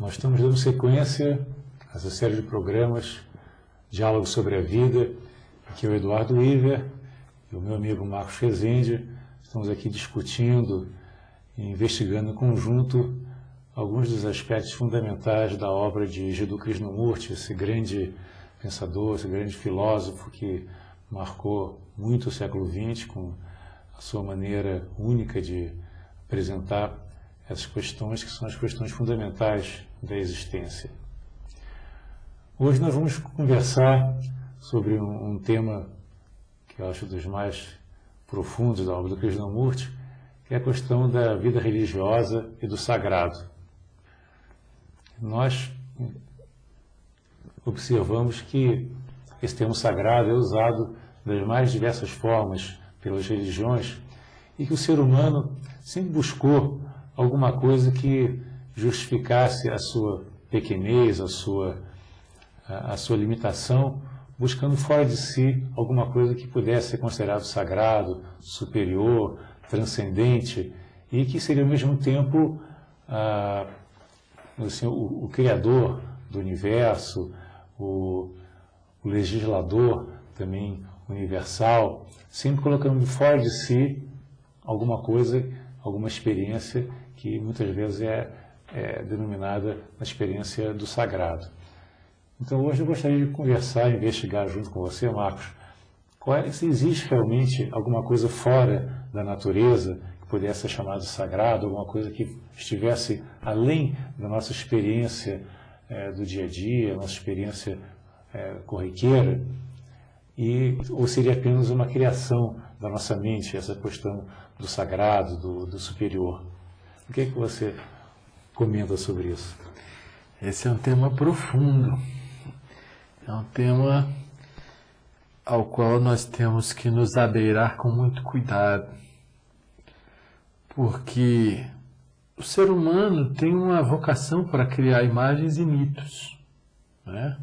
Nós estamos dando sequência a essa série de programas, Diálogos sobre a Vida. Aqui é o Eduardo Iver e o meu amigo Marcos Rezende. Estamos aqui discutindo e investigando em conjunto alguns dos aspectos fundamentais da obra de Jiddu Krishnamurti, esse grande pensador, esse grande filósofo que marcou muito o século XX com a sua maneira única de apresentar essas questões que são as questões fundamentais da existência. Hoje nós vamos conversar sobre um tema que eu acho dos mais profundos da obra do Krishnamurti, que é a questão da vida religiosa e do sagrado. Nós observamos que esse termo sagrado é usado das mais diversas formas pelas religiões e que o ser humano sempre buscou alguma coisa que justificasse a sua pequenez, a sua limitação, buscando fora de si alguma coisa que pudesse ser considerado sagrado, superior, transcendente e que seria ao mesmo tempo assim, o criador do universo, o legislador também universal, sempre colocando fora de si alguma coisa, alguma experiência que muitas vezes é denominada a experiência do sagrado. Então hoje eu gostaria de conversar, investigar junto com você, Marcos, se existe realmente alguma coisa fora da natureza que pudesse ser chamada de sagrado, alguma coisa que estivesse além da nossa experiência do dia a dia, nossa experiência corriqueira, ou seria apenas uma criação da nossa mente, essa questão do sagrado, do superior. O que é que você comenta sobre isso? Esse é um tema profundo, é um tema ao qual nós temos que nos abeirar com muito cuidado, porque o ser humano tem uma vocação para criar imagens e mitos, né?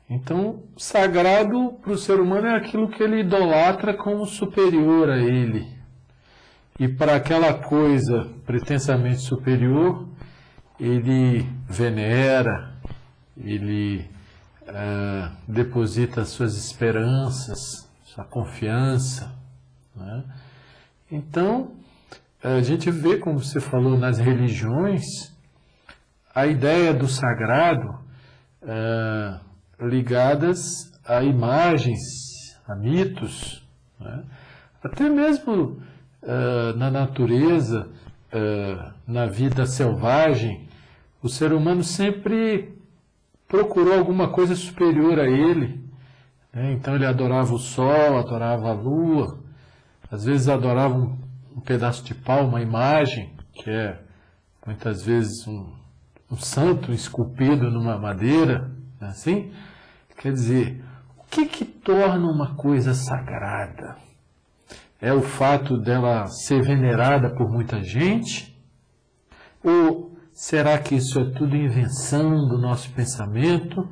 Então, sagrado para o ser humano é aquilo que ele idolatra como superior a ele. E para aquela coisa pretensamente superior, ele venera, ele deposita suas esperanças, sua confiança, né? Então, a gente vê, como você falou, nas religiões, a ideia do sagrado ligadas a imagens, a mitos, né? Até mesmo na natureza, na vida selvagem, o ser humano sempre procurou alguma coisa superior a ele, né? Então ele adorava o sol, adorava a lua, às vezes adorava um pedaço de pau, uma imagem, que é muitas vezes um santo esculpido numa madeira, assim. Quer dizer, o que torna uma coisa sagrada? É o fato dela ser venerada por muita gente? Ou será que isso é tudo invenção do nosso pensamento?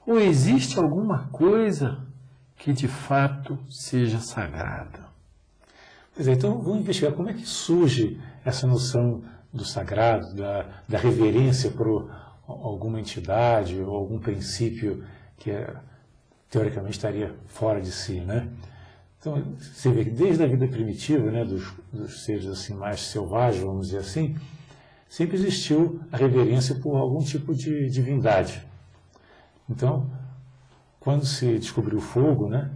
Ou existe alguma coisa que de fato seja sagrada? Pois é, então vamos investigar como é que surge essa noção do sagrado, da reverência por alguma entidade ou algum princípio que teoricamente estaria fora de si, né? Então, você vê que desde a vida primitiva, né, dos seres assim mais selvagens, vamos dizer assim, sempre existiu a reverência por algum tipo de divindade. Então, quando se descobriu o fogo, né,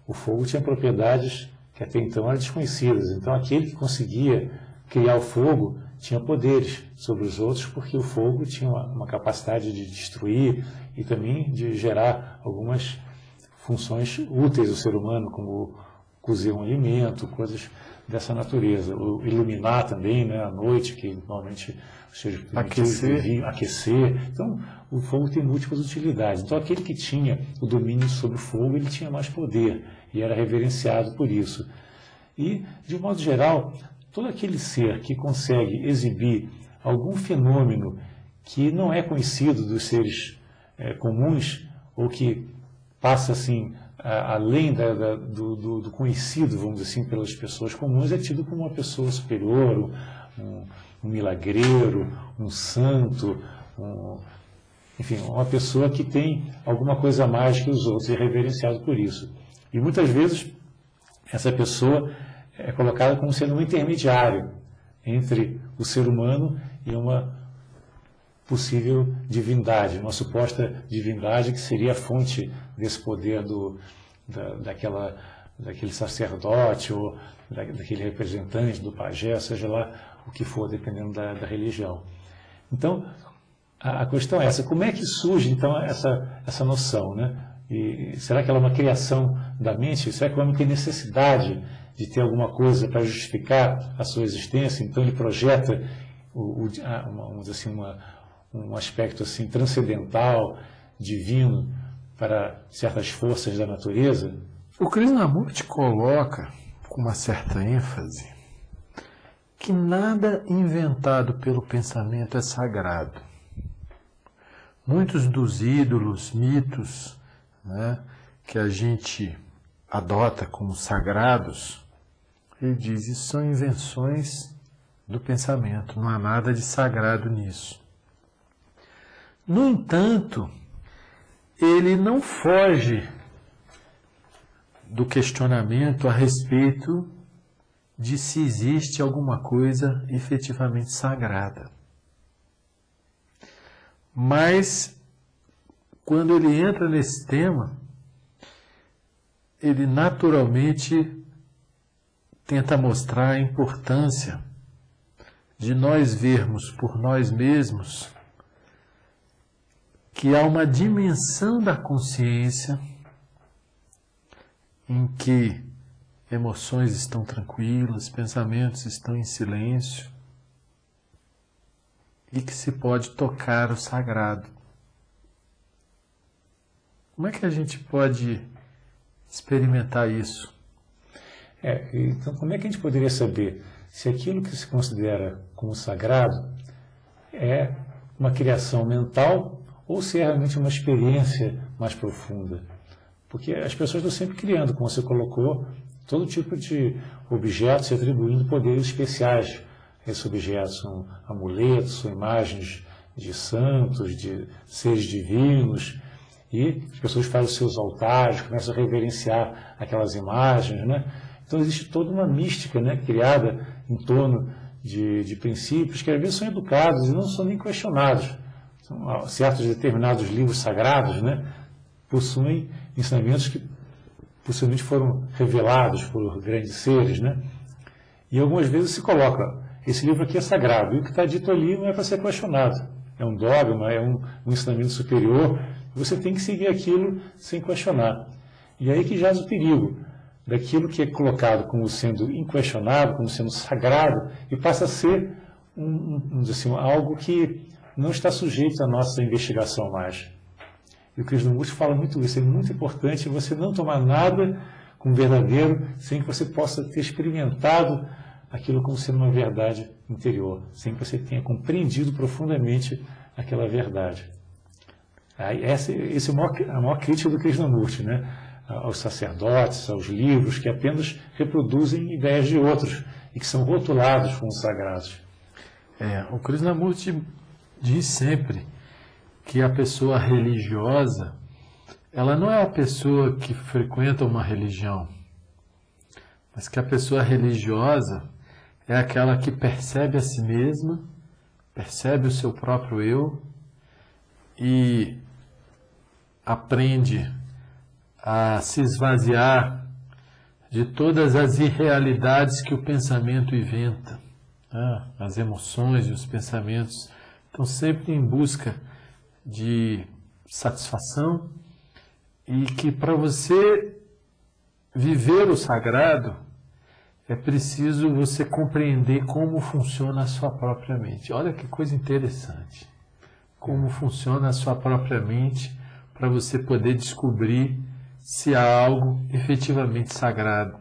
o fogo tinha propriedades que até então eram desconhecidas. Então, aquele que conseguia criar o fogo tinha poderes sobre os outros, porque o fogo tinha uma capacidade de destruir e também de gerar algumas funções úteis ao ser humano, como cozer um alimento, coisas dessa natureza. O iluminar também, né, à noite, que normalmente os seres primitivos aquecer. Então, o fogo tem múltiplas utilidades. Então, aquele que tinha o domínio sobre o fogo, ele tinha mais poder e era reverenciado por isso. E, de modo geral, todo aquele ser que consegue exibir algum fenômeno que não é conhecido dos seres comuns, ou que passa assim além do conhecido, vamos dizer assim, pelas pessoas comuns, é tido como uma pessoa superior, um milagreiro, um santo, enfim, uma pessoa que tem alguma coisa a mais que os outros e é reverenciado por isso. E muitas vezes essa pessoa é colocada como sendo um intermediário entre o ser humano e uma possível divindade, uma suposta divindade que seria a fonte desse poder daquele sacerdote ou daquele representante, do pajé, seja lá o que for, dependendo da religião. Então, a questão é essa: como é que surge então essa noção, né? E será que ela é uma criação da mente? Será que o homem tem necessidade de ter alguma coisa para justificar a sua existência? Então ele projeta vamos dizer assim, um aspecto assim transcendental, divino, para certas forças da natureza? O Krishnamurti coloca com uma certa ênfase que nada inventado pelo pensamento é sagrado. Muitos dos ídolos, mitos, né, que a gente adota como sagrados, ele diz, isso são invenções do pensamento, não há nada de sagrado nisso. No entanto, ele não foge do questionamento a respeito de se existe alguma coisa efetivamente sagrada. Mas, quando ele entra nesse tema, ele naturalmente tenta mostrar a importância de nós vermos por nós mesmos que há uma dimensão da consciência em que emoções estão tranquilas, pensamentos estão em silêncio e que se pode tocar o sagrado. Como é que a gente pode experimentar isso? Então, como é que a gente poderia saber se aquilo que se considera como sagrado é uma criação mental ou se é realmente uma experiência mais profunda? Porque as pessoas estão sempre criando, como você colocou, todo tipo de objetos e atribuindo poderes especiais a esses objetos. São amuletos, são imagens de santos, de seres divinos, e as pessoas fazem os seus altares, começam a reverenciar aquelas imagens, né? Então existe toda uma mística, né, criada em torno de princípios que às vezes são educados e não são nem questionados. Certos determinados livros sagrados, né, possuem ensinamentos que possivelmente foram revelados por grandes seres, né? E algumas vezes se coloca, esse livro aqui é sagrado, e o que está dito ali não é para ser questionado. É um dogma, é um ensinamento superior, você tem que seguir aquilo sem questionar. E aí que jaz o perigo daquilo que é colocado como sendo inquestionável, como sendo sagrado, e passa a ser assim, algo que não está sujeito à nossa investigação mais. E o Krishnamurti fala muito isso, é muito importante você não tomar nada como verdadeiro sem que você possa ter experimentado aquilo como sendo uma verdade interior, sem que você tenha compreendido profundamente aquela verdade. Essa é a maior crítica do Krishnamurti, né? Aos sacerdotes, aos livros que apenas reproduzem ideias de outros e que são rotulados como sagrados. O Krishnamurti diz sempre que a pessoa religiosa, ela não é a pessoa que frequenta uma religião, mas que a pessoa religiosa é aquela que percebe a si mesma, percebe o seu próprio eu e aprende a se esvaziar de todas as irrealidades que o pensamento inventa. As emoções e os pensamentos estão sempre em busca de satisfação e que para você viver o sagrado é preciso você compreender como funciona a sua própria mente. Olha que coisa interessante. Como funciona a sua própria mente para você poder descobrir se há algo efetivamente sagrado